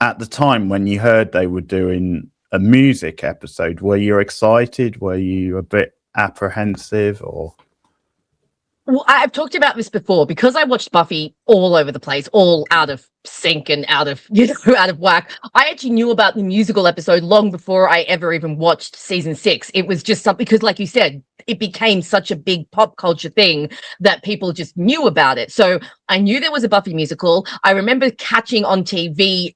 at the time when you heard they were doing a music episode, were you excited? Were you a bit apprehensive or? Well, I've talked about this before because I watched Buffy all over the place, all out of sync and out of, out of whack. I actually knew about the musical episode long before I ever even watched season 6. It was just something, because like you said, it became such a big pop culture thing that people just knew about it. So I knew there was a Buffy musical. I remember catching on TV,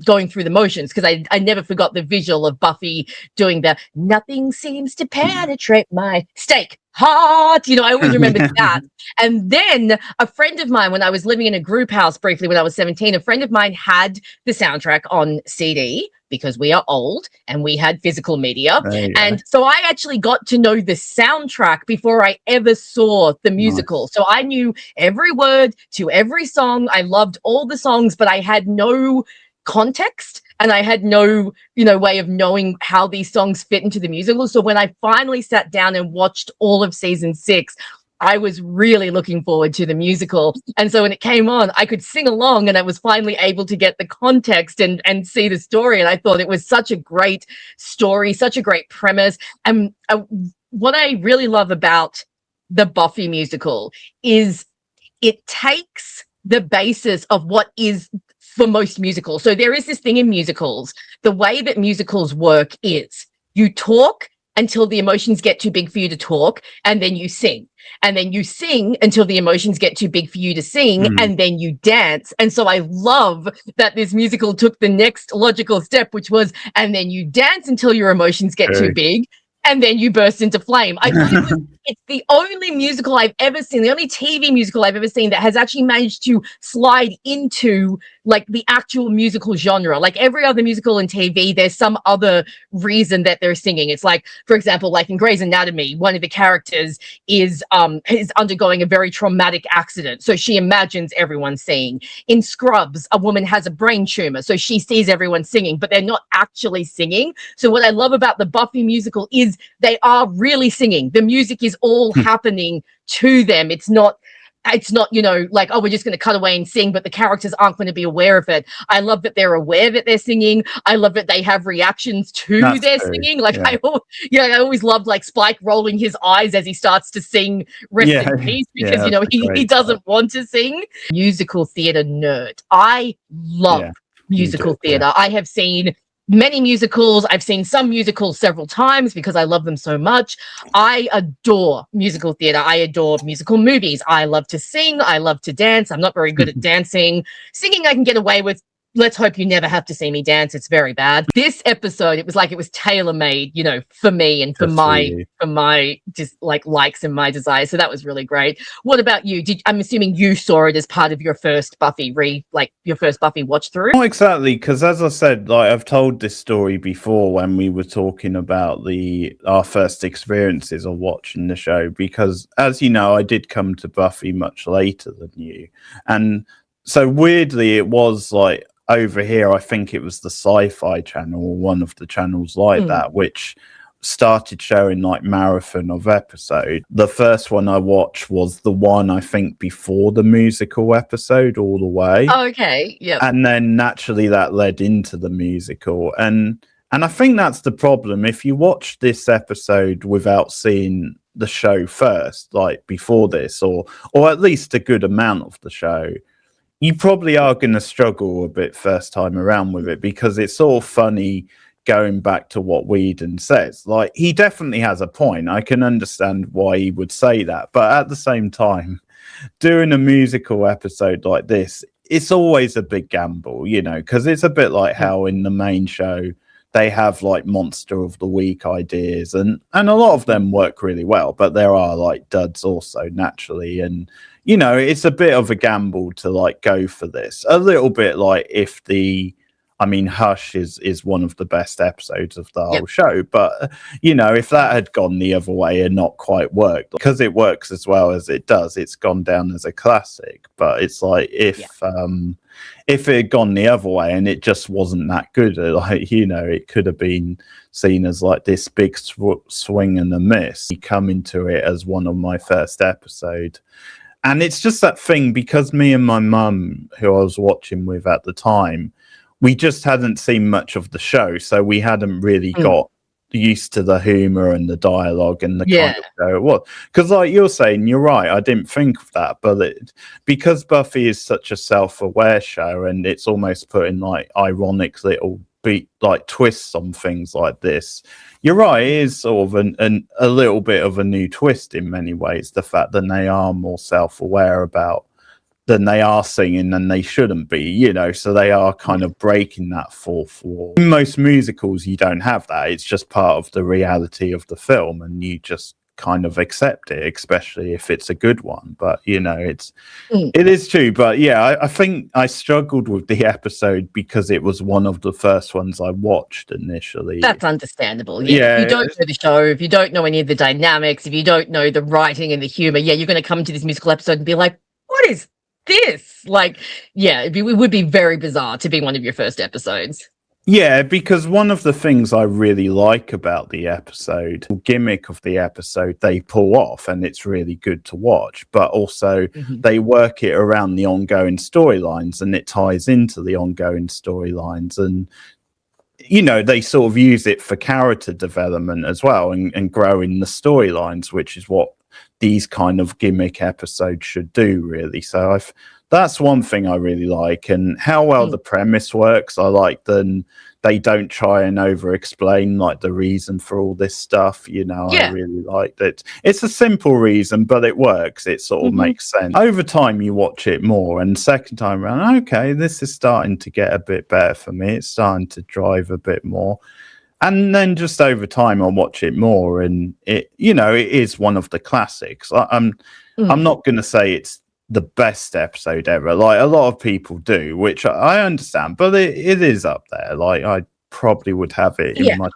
going through the motions, because I never forgot the visual of Buffy doing the "nothing seems to penetrate my steak heart." I always remember that. And then a friend of mine, when I was living in a group house briefly when I was 17, a friend of mine had the soundtrack on CD, because we are old and we had physical media. And so I actually got to know the soundtrack before I ever saw the musical. Nice. So I knew every word to every song. I loved all the songs, but I had no context and I had no, way of knowing how these songs fit into the musical. So when I finally sat down and watched all of season 6, I was really looking forward to the musical. And so when it came on, I could sing along and I was finally able to get the context and see the story. And I thought it was such a great story, such a great premise. And what I really love about the Buffy musical is it takes the basis of what is for most musicals. So there is this thing in musicals, the way that musicals work is you talk until the emotions get too big for you to talk, and then you sing. And then you sing until the emotions get too big for you to sing, and then you dance. And so I love that this musical took the next logical step, which was, and then you dance until your emotions get too big, and then you burst into flame. I thought it's the only musical I've ever seen, the only TV musical I've ever seen that has actually managed to slide into like the actual musical genre. Like every other musical in TV, there's some other reason that they're singing. It's like, for example, like in Grey's Anatomy, one of the characters is undergoing a very traumatic accident, so she imagines everyone singing. In Scrubs, a woman has a brain tumor, so she sees everyone singing, but they're not actually singing. So what I love about the Buffy musical is they are really singing. The music is all happening to them. It's not, like, oh, we're just going to cut away and sing, but the characters aren't going to be aware of it. I love that they're aware that they're singing. I love that they have reactions to their singing. Like, I always loved like Spike rolling his eyes as he starts to sing "Rest in Peace" because he doesn't want to sing. Musical theater nerd. I love musical theater. I have seen many musicals. I've seen some musicals several times because I love them so much. I adore musical theater. I adore musical movies. I love to sing. I love to dance. I'm not very good at dancing. Singing I can get away with. Let's hope you never have to see me dance. It's very bad. This episode, it was like it was tailor-made, for me and for my just like likes and my desires. So that was really great. What about you? I'm assuming you saw it as part of your first Buffy your first Buffy watch through? Not exactly, because as I said, like I've told this story before when we were talking about our first experiences of watching the show. Because as you know, I did come to Buffy much later than you, and so weirdly, it was like. Over here, I think it was the Sci-Fi Channel or one of the channels like that, which started showing like marathon of episode. The first one I watched was the one I think before the musical episode all the way. Oh, okay, yeah. And then naturally that led into the musical, and I think that's the problem. If you watch this episode without seeing the show first, like before this, or at least a good amount of the show, you probably are going to struggle a bit first time around with it, because it's all funny going back to what Whedon says. Like, he definitely has a point. I can understand why he would say that. But at the same time, doing a musical episode like this, it's always a big gamble, because it's a bit like how in the main show, they have like monster of the week ideas, and a lot of them work really well, but there are like duds also naturally. And it's a bit of a gamble to like go for this a little bit, like if Hush is one of the best episodes of the whole show, but if that had gone the other way and not quite worked, because it works as well as it does, it's gone down as a classic. But it's like if it had gone the other way and it just wasn't that good, like it could have been seen as like this big swing and a miss. You come into it as one of my first episode. And it's just that thing, because me and my mum, who I was watching with at the time, we just hadn't seen much of the show, so we hadn't really got used to the humor and the dialogue and the kind of show it was. Because like you're saying, you're right, I didn't think of that, but because Buffy is such a self-aware show, and it's almost putting like ironic little beat like twists on things like this, you're right, it is sort of a little bit of a new twist in many ways, the fact that they are more self-aware about than they are singing, and they shouldn't be, you know, so they are kind of breaking that fourth wall. In most musicals, you don't have that. It's just part of the reality of the film, and you just kind of accept it, especially if it's a good one. But, you know, it is true. But yeah, I think I struggled with the episode because it was one of the first ones I watched initially. That's understandable. Yeah. If you don't know the show, if you don't know any of the dynamics, if you don't know the writing and the humor, you're going to come to this musical episode and be like, what is this? Like, it would be very bizarre to be one of your first episodes. Yeah, because one of the things I really like about the episode, the gimmick of the episode, they pull off, and it's really good to watch, but also they work it around the ongoing storylines, and it ties into the ongoing storylines, and you know, they sort of use it for character development as well, and growing the storylines, which is what these kind of gimmick episodes should do, really. So that's one thing I really like, and how well the premise works. I like them. They don't try and over explain like the reason for all this stuff, you know. I really liked it. It's a simple reason, but it works. It sort of makes sense. Over time you watch it more, and second time around, okay, this is starting to get a bit better for me. It's starting to drive a bit more. And then just over time, I'll watch it more, and it, you know, it is one of the classics. I'm not going to say it's the best episode ever, like a lot of people do, which I understand, but it is up there. Like I probably would have it in my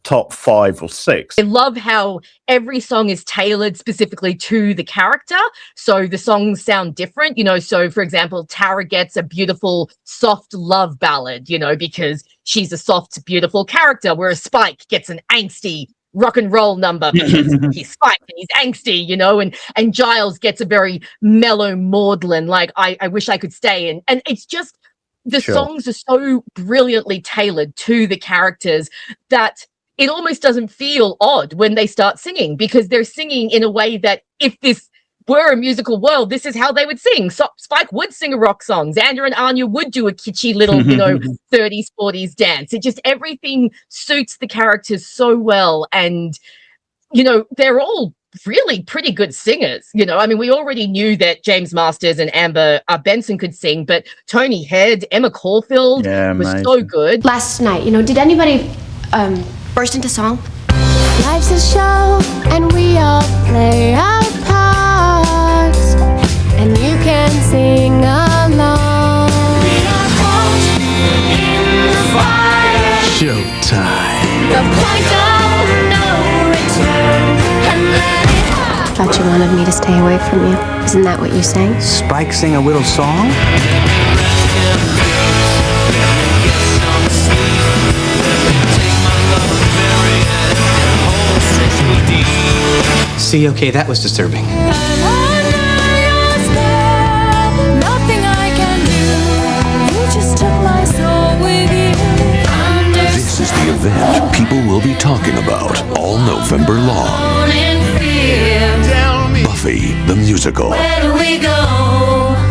top 5 or 6. I love how every song is tailored specifically to the character, so the songs sound different, you know. So for example, Tara gets a beautiful soft love ballad, you know, because she's a soft beautiful character, whereas Spike gets an angsty rock and roll number because he's Spike and he's angsty, you know, and Giles gets a very mellow maudlin, like I wish I could stay, and it's just the songs are so brilliantly tailored to the characters that it almost doesn't feel odd when they start singing, because they're singing in a way that if this were a musical world, this is how they would sing. So Spike would sing a rock song. Xander and Anya would do a kitschy little, you know, 30s, 40s dance. It just, everything suits the characters so well. And, you know, they're all really pretty good singers. You know, I mean, we already knew that James Masters and Amber Benson could sing, but Tony Head, Emma Caulfield was so good. Last night, you know, did anybody burst into song? Life's a show and we all play our parts, and you can sing along. We are both in the fire. Showtime. The point of no return, and let it. Thought you wanted me to stay away from you. Isn't that what you sang? Spike sing a little song? See, okay, that was disturbing. This is the event people will be talking about all November long. Buffy the Musical. Where do we go?